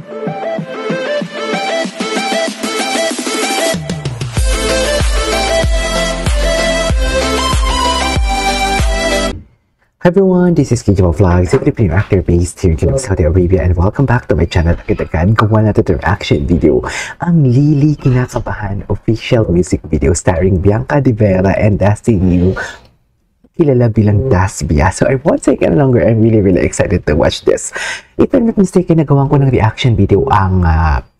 Hi everyone, this is Kijo Vlogs, a Filipino actor based here in Saudi Arabia, and welcome back to my channel. Agad-agad gawa natin ito reaction video. Ang Lily Kinakabahan official music video starring Bianca De Vera and Dusty New, kilala bilang Dasbia. So I won't take any longer. I'm really excited to watch this. If I'm not mistaken, nagawan ko ng reaction video ang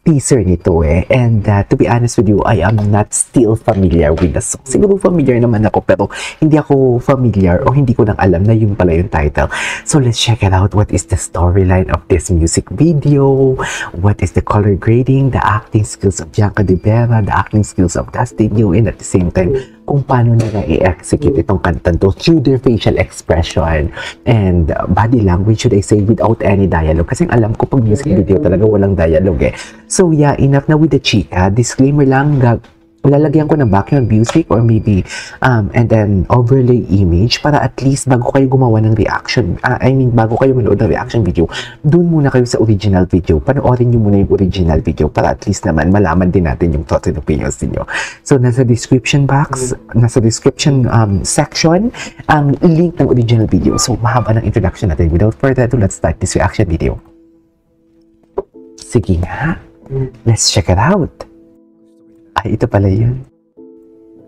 teaser nito and to be honest with you, I am not still familiar with the song. Siguro familiar naman ako pero hindi ako familiar o hindi ko nang alam na yun pala yung title. So let's check it out. What is the storyline of this music video? What is the color grading, the acting skills of Bianca De Vera, the acting skills of Dusty New, and at the same time kung paano nila i-execute itong kantang to through their facial expression and body language, should I say, without any dialogue. Kasi alam ko pag music video talaga walang dialogue So yeah, enough na with the chika. Disclaimer lang, lalagyan ko ng background music or maybe and then overlay image para at least bago kayo gumawa ng reaction, bago kayo manood ng reaction video, dun muna kayo sa original video. Panoorin nyo muna yung original video para at least naman malaman din natin yung thoughts and opinions niyo. So nasa description box, nasa description section ang link ng original video. So mahaba ng introduction natin. Without further ado, let's start this reaction video. Sige nga, let's check it out. Ay, ito pala yun.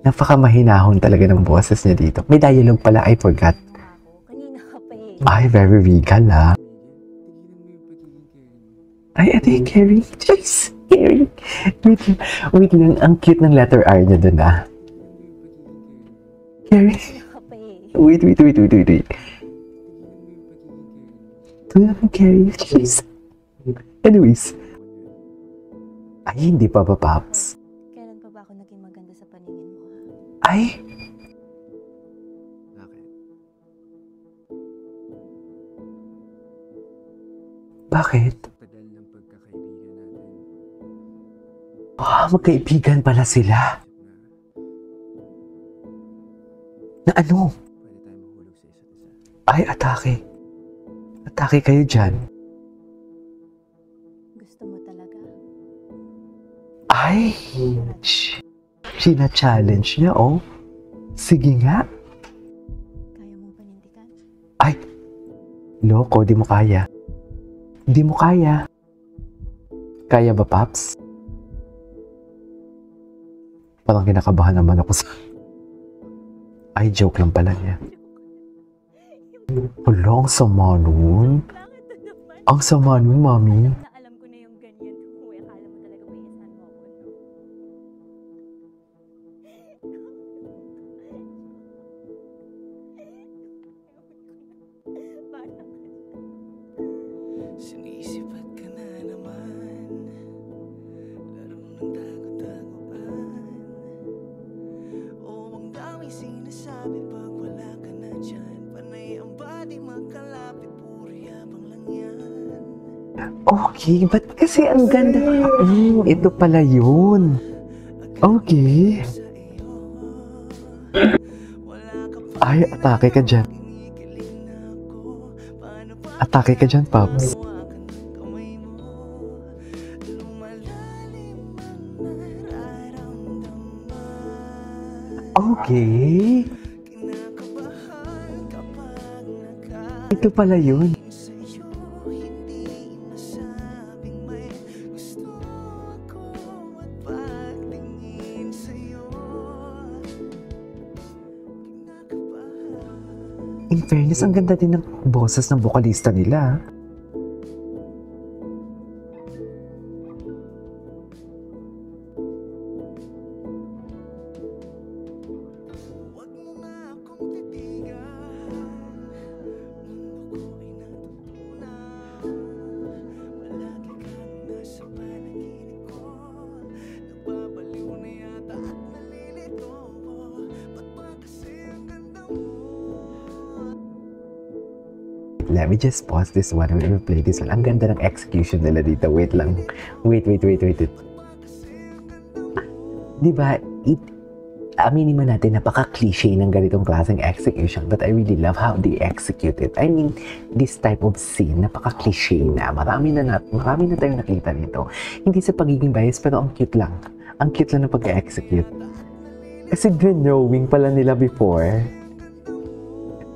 Napakamahinahon talaga ng boses niya dito. May dialogue pala, I forgot. Ay, very regal Ay, ito yung Carrie. Jeez, Carrie. Wait lang, ang cute ng letter R niya dun Carrie. Wait. Ito yung Carrie. Jeez. Anyways. Ay, hindi pa ba, Pops? Ay! Bakit? Tagal ng pagkakaibigan natin. Magkaibigan pala sila. Na ano? Pwede tayo mahulog sa isa't isa. Ay, atake. Atake kayo dyan. Gusto mo talaga? Ay! Sina-challenge niya, Sige nga. Kaya mong panindigan? Ay! Loko, di mo kaya. Di mo kaya. Kaya ba, Paps? Parang kinakabahan naman ako sa... Ay, joke lang pala niya. Hala, ang sama nun. Ang sama nun, Mami. Alam ko na yung ganyan. Uy, akala mo talaga may isan mo ako, no? Sinisipat ka na naman. Laro ng tago-taguan. Oh, ang dami sinasabi pag wala ka na dyan. Panay ang body makalapit, puro yabang lang yan. Okay, ba't kasi ang ganda? Ito pala yun. Okay. Ay, atake ka dyan. Atake ka dyan, Pops. Okay. Ito pala yun. In fairness, ang ganda din ng boses ng vocalista nila. Let me just pause this one. We will play this one. Ang ganda ng execution nila dito. Wait lang. Wait. Diba, aminin man natin, napaka-cliche ng ganitong klaseng execution, but I really love how they execute it. I mean, this type of scene, napaka-cliche na. Marami na tayong nakita nito. Hindi sa pagiging bias, pero ang cute lang. Ang cute lang na pag-execute. Kasi knowing pala nila before,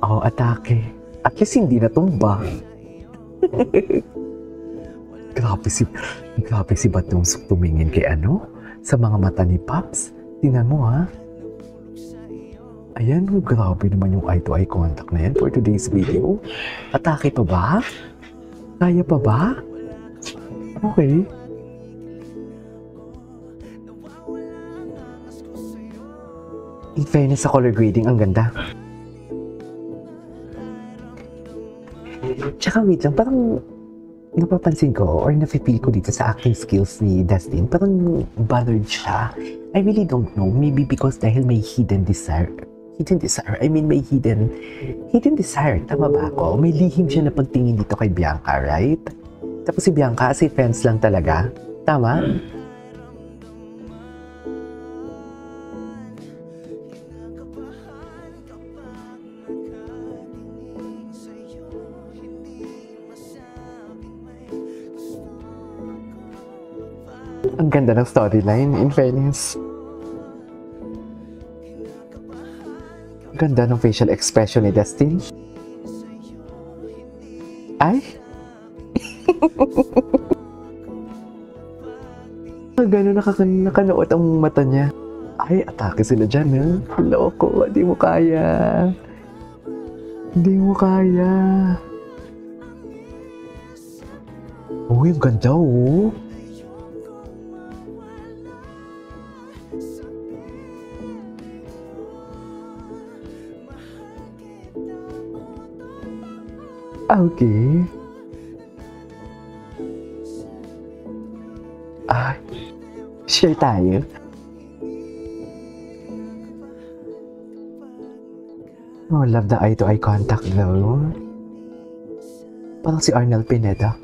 oh, atake. At least hindi natumba. Grabe si Batong tumingin kay ano? Sa mga mata ni Pops. Tingnan mo ha. Ayan, grabe naman yung eye-to-eye contact na yan for today's video. Atake pa ba? Kaya pa ba? Okay. In fairness sa color grading, ang ganda. Tsaka wait lang, parang napapansin ko or nafe-feel ko dito sa acting skills ni Dustin, parang bothered siya. I really don't know. Maybe because dahil may hidden desire. I mean, may hidden desire. Tama ba ako? May lihim siya na pagtingin dito kay Bianca, right? Tapos si Bianca, si friends lang talaga. Tama? Ang ganda ng storyline, in fairness. Ang ganda ng facial expression ni Dustin. Ay! Gano'n nakanood ang mata niya. Ay, atake sila dyan, ha? Loko, di mo kaya. Hindi mo kaya. Uy, ang ganda, oh. Okay. Ay, share tayo. Oh, love the eye-to-eye contact though. Parang si Arnel Pineda.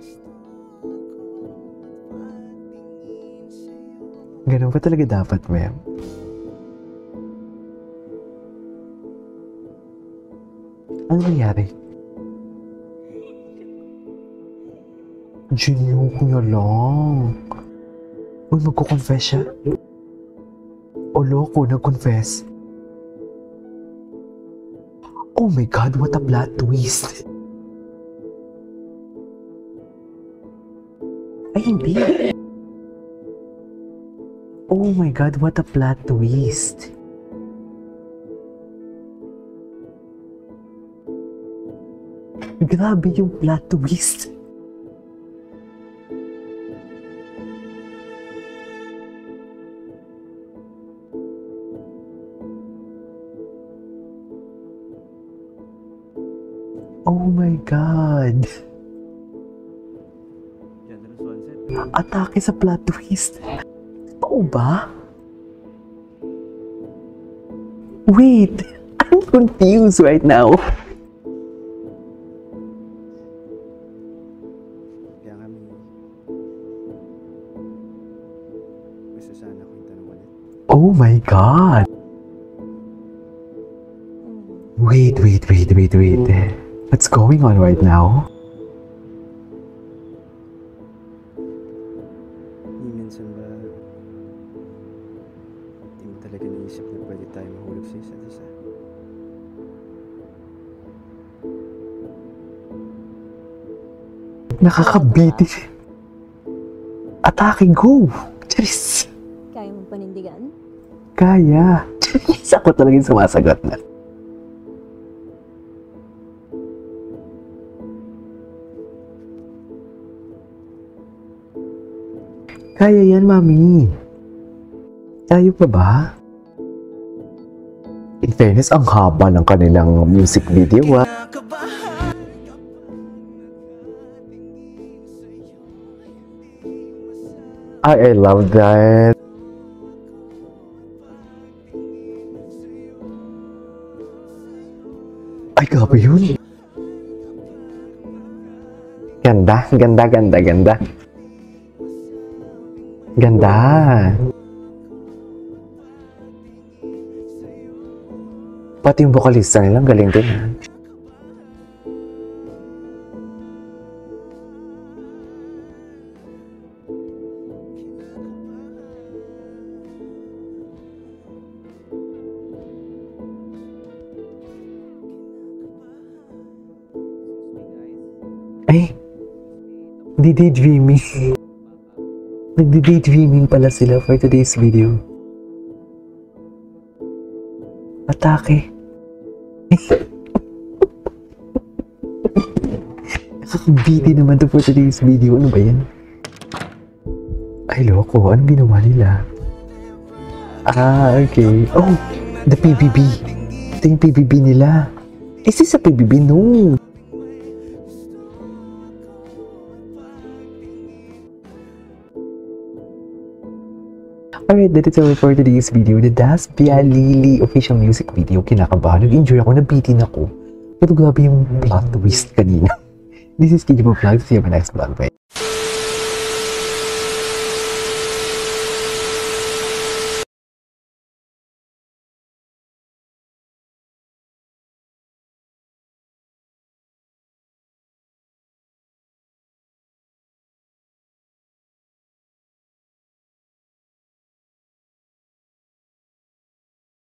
Ganun ba talaga dapat, ma'am? Ano nangyari? Ginuke niya lang. Uy, magkukonfess siya. O loko, nag-confess. Oh my God, what a plot twist. Ay, hindi. Oh my God, what a plot twist. Grabe yung plot twist. Oh my God. Atake sa plot twist. Totoo ba? Wait, I'm confused right now. Kaya kami gusto sana akong tanong ulit. Oh my God. Wait. What's going on right now? Minsan ba di mo talaga naisip na pwede tayo mahulog sa isa't isa? Nakakabiti. Atake, go! Charis! Kaya mong panindigan? Kaya. Charis, ako talagang sumasagot na. Kaya yan, Mami. Tayo pa ba? In fairness, ang haba ng kanilang music video, ah. I love that. Ay, grabe yun. Ganda. Ganda. Pati yung vocalista nilang galing din. Ha? Ay, nagdi-daydreaming. Nagdi-daydreaming pala sila for today's video. Atake. Nakakabiti naman to for today's video. Ano ba yan? Ay, loko. Anong ginawa nila? Ah, okay. Oh, the PBB. Ito yung PBB nila. Is this a PBB? No. Alright, that is all for today's video. The Das Via Lily official music video. Kinakabahan. Nag-enjoy ako. Nabitin ako. Pero grabe yung plot twist kanina. This is KJ Vlog. See you in my next vlog. Bye.